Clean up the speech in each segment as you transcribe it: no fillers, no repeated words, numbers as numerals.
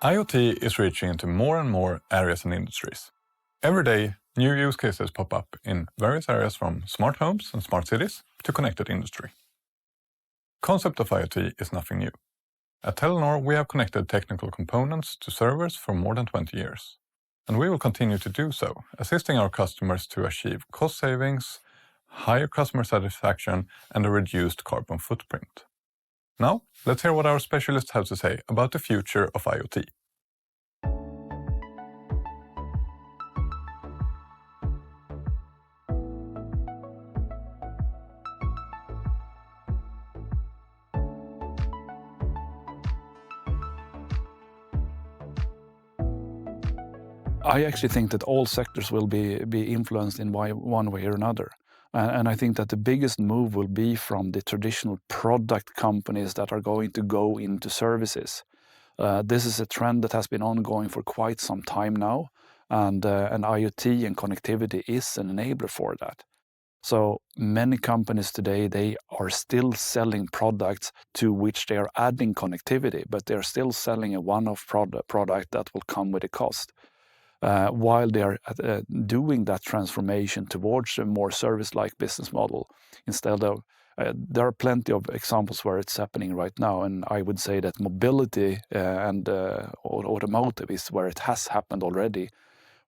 IoT is reaching into more and more areas and industries. Every day, new use cases pop up in various areas from smart homes and smart cities to connected industry. Concept of IoT is nothing new. At Telenor, we have connected technical components to servers for more than 20 years. And we will continue to do so, assisting our customers to achieve cost savings, higher customer satisfaction, and a reduced carbon footprint. Now, let's hear what our specialists have to say about the future of IoT. I actually think that all sectors will be influenced in one way or another. And I think that the biggest move will be from the traditional product companies that are going to go into services. This is a trend that has been ongoing for quite some time now, and IoT and connectivity is an enabler for that. So many companies today, they are still selling products to which they are adding connectivity, but they're still selling a one-off product that will come with a cost. While they are doing that transformation towards a more service-like business model, instead of there are plenty of examples where it's happening right now, and I would say that mobility and automotive is where it has happened already,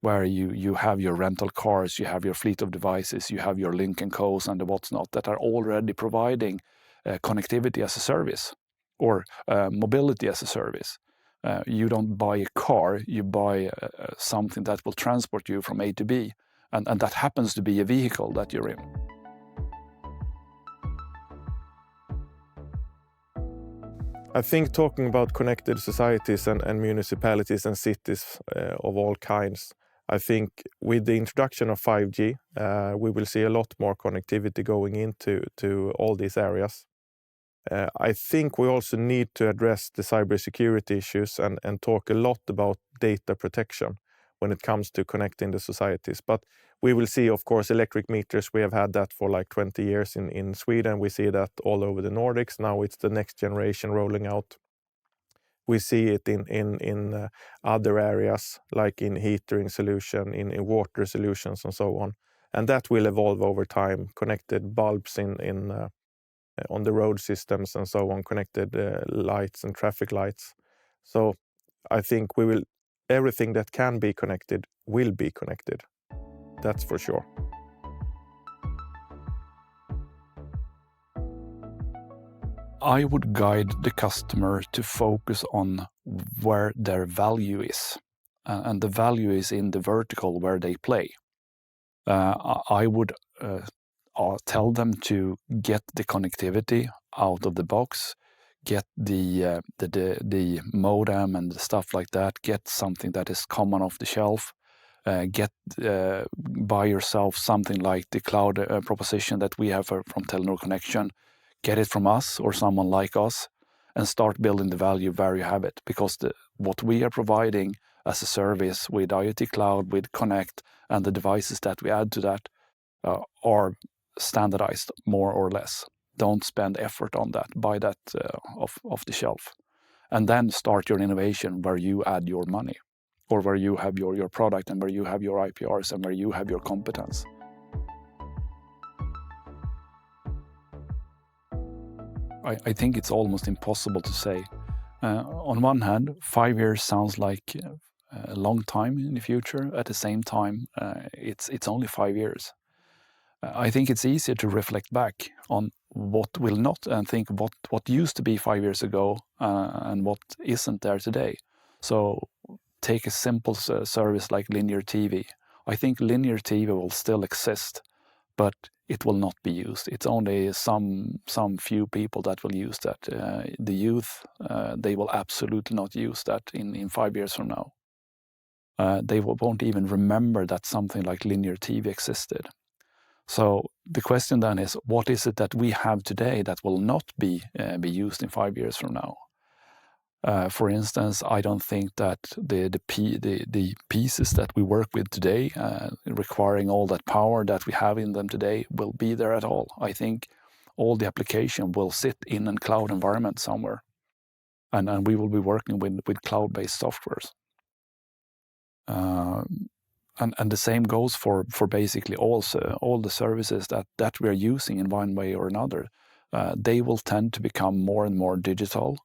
where you have your rental cars, you have your fleet of devices, you have your Link & Co's and the what's not that are already providing connectivity as a service or mobility as a service. You don't buy a car, you buy something that will transport you from A to B, and that happens to be a vehicle that you're in. I think talking about connected societies and municipalities and cities of all kinds, I think with the introduction of 5G, we will see a lot more connectivity going into all these areas. I think we also need to address the cybersecurity issues and talk a lot about data protection when it comes to connecting the societies. But we will see, of course, electric meters. We have had that for like 20 years in Sweden. We see that all over the Nordics. Now it's the next generation rolling out. We see it in other areas, like in heating solution, in water solutions, and so on. And that will evolve over time. Connected bulbs on the road systems and so on, connected lights and traffic lights. So I think everything that can be connected will be connected. That's for sure. I would guide the customer to focus on where their value is. And the value is in the vertical where they play. I would tell them to get the connectivity out of the box, get the modem and the stuff like that, get something that is common off the shelf, buy yourself something like the cloud proposition that we have from Telenor Connection, get it from us or someone like us, and start building the value where you have it. Because what we are providing as a service with IoT Cloud, with Connect, and the devices that we add to that are standardized more or less. Don't spend effort on that. Buy that off the shelf. And then start your innovation where you add your money, or where you have your product and where you have your IPRs and where you have your competence. I think it's almost impossible to say. On one hand, 5 years sounds like a long time in the future. At the same time, it's only 5 years. I think it's easier to reflect back on what will not and think what used to be 5 years ago and what isn't there today. So take a simple service like linear TV. I think linear TV will still exist, but it will not be used. It's only some few people that will use that. The youth, they will absolutely not use that in 5 years from now. They won't even remember that something like linear TV existed. So the question then is, what is it that we have today that will not be used in 5 years from now? For instance, I don't think that the pieces that we work with today, requiring all that power that we have in them today, will be there at all. I think all the application will sit in a cloud environment somewhere. and we will be working with cloud-based softwares. And the same goes for basically all the services that we are using in one way or another. They will tend to become more and more digital.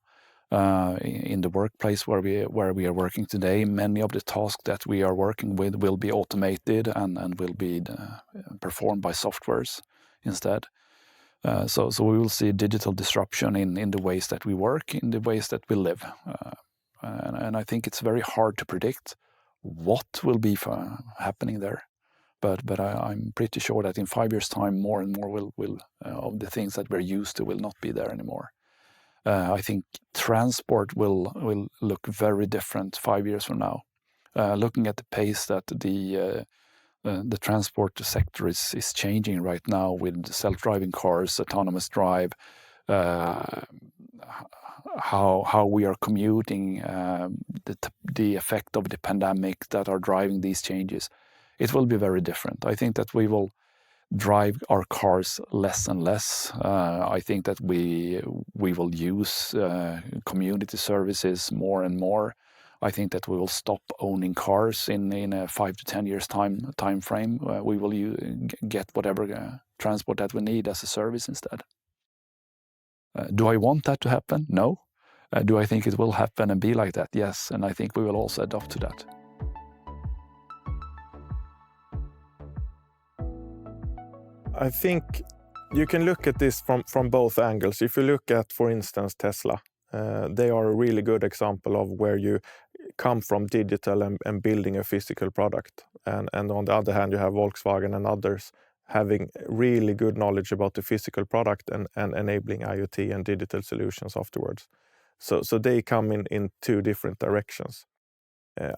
In the workplace where we are working today, many of the tasks that we are working with will be automated and will be performed by softwares instead. So we will see digital disruption in the ways that we work, in the ways that we live. And I think it's very hard to predict what will be happening there. But I'm pretty sure that in 5 years' time, more and more will of the things that we're used to will not be there anymore. I think transport will look very different 5 years from now. Looking at the pace that the transport sector is changing right now with self-driving cars, autonomous drive, how we are commuting, the effect of the pandemic that are driving these changes, it will be very different. I think that we will drive our cars less and less. I think that we will use community services more and more. I think that we will stop owning cars in a 5 to 10 years time frame. We will get whatever transport that we need as a service instead. Do I want that to happen? No. Do I think it will happen and be like that? Yes, and I think we will also adapt to that. I think you can look at this from both angles. If you look at, for instance, Tesla, they are a really good example of where you come from digital and building a physical product. And on the other hand, you have Volkswagen and others having really good knowledge about the physical product and enabling IoT and digital solutions afterwards. So they come in two different directions.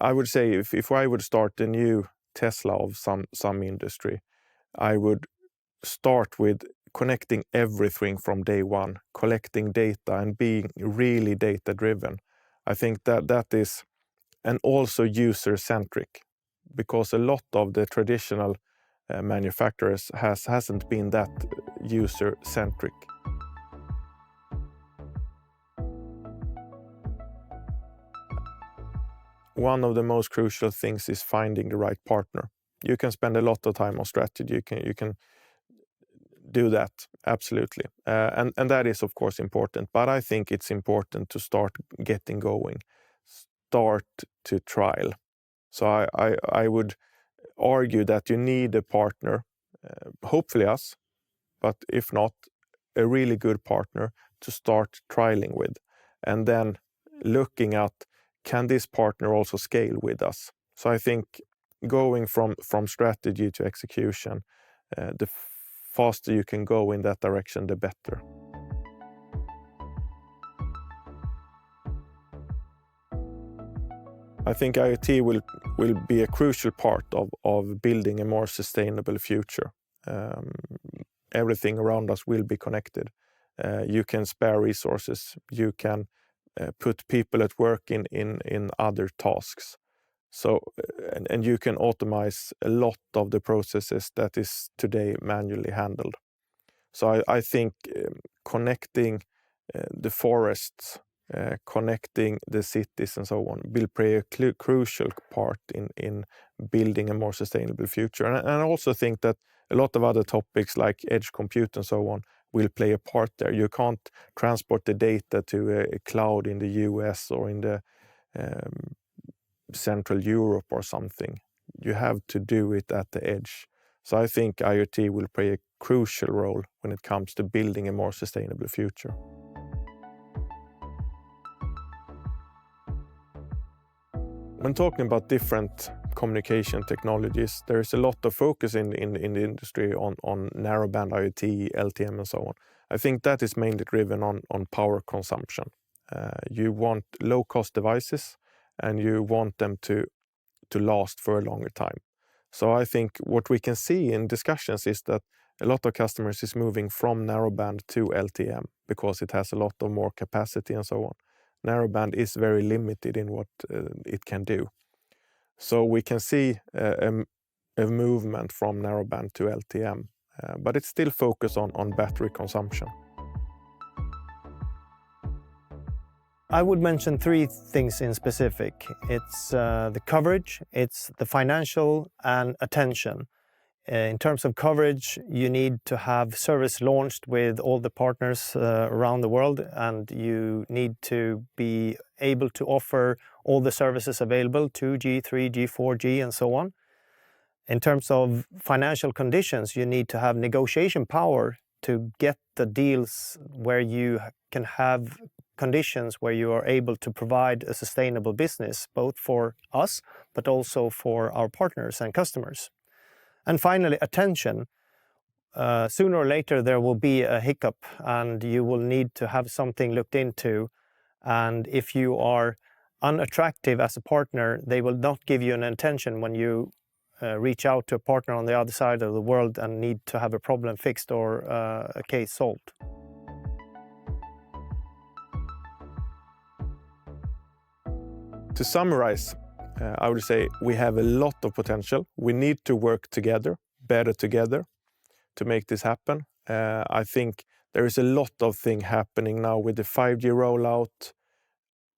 I would say if I would start a new Tesla of some industry, I would start with connecting everything from day one, collecting data and being really data-driven. I think that is, and also user-centric, because a lot of the traditional manufacturers hasn't been that user-centric. One of the most crucial things is finding the right partner. You can spend a lot of time on strategy. You can do that, absolutely. And that is, of course, important. But I think it's important to start getting going, start to trial. So I would argue that you need a partner, hopefully us, but if not, a really good partner to start trialing with. And then looking at, can this partner also scale with us? So I think going from strategy to execution, the faster you can go in that direction, the better. I think IoT will be a crucial part of building a more sustainable future. Everything around us will be connected. You can spare resources. You can put people at work in other tasks. So, and you can automate a lot of the processes that is today manually handled. So I think connecting the forests, connecting the cities and so on will play a crucial part in building a more sustainable future. And I also think that a lot of other topics like edge compute and so on will play a part there. You can't transport the data to a cloud in the US or in the Central Europe or something. You have to do it at the edge. So I think IoT will play a crucial role when it comes to building a more sustainable future. When talking about different communication technologies, there is a lot of focus in the industry on narrowband IoT, LTM and so on. I think that is mainly driven on power consumption. You want low-cost devices and you want them to last for a longer time. So I think what we can see in discussions is that a lot of customers is moving from narrowband to LTM because it has a lot of more capacity and so on. Narrowband is very limited in what it can do. So we can see a movement from narrowband to LTM, but it's still focused on battery consumption. I would mention three things in specific. It's the coverage, it's the financial, and attention. In terms of coverage, you need to have service launched with all the partners around the world, and you need to be able to offer all the services available, 2G, 3G, 4G, and so on. In terms of financial conditions, you need to have negotiation power to get the deals where you can have conditions where you are able to provide a sustainable business, both for us, but also for our partners and customers. And finally, attention. Sooner or later there will be a hiccup and you will need to have something looked into. And if you are unattractive as a partner, they will not give you an attention when you reach out to a partner on the other side of the world and need to have a problem fixed or a case solved. To summarize, I would say we have a lot of potential. We need to work together, better together, to make this happen. I think there is a lot of things happening now with the 5G rollout,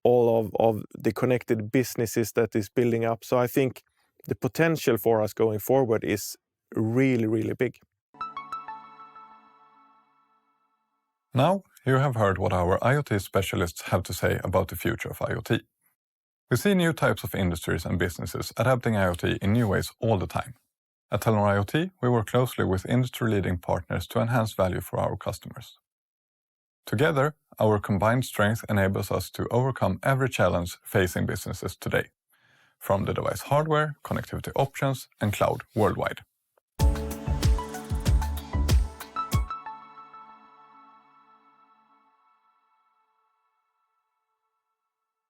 all of the connected businesses that is building up. So I think the potential for us going forward is really, really big. Now you have heard what our IoT specialists have to say about the future of IoT. We see new types of industries and businesses adapting IoT in new ways all the time. At Telenor IoT, we work closely with industry-leading partners to enhance value for our customers. Together, our combined strength enables us to overcome every challenge facing businesses today, from the device hardware, connectivity options, and cloud worldwide.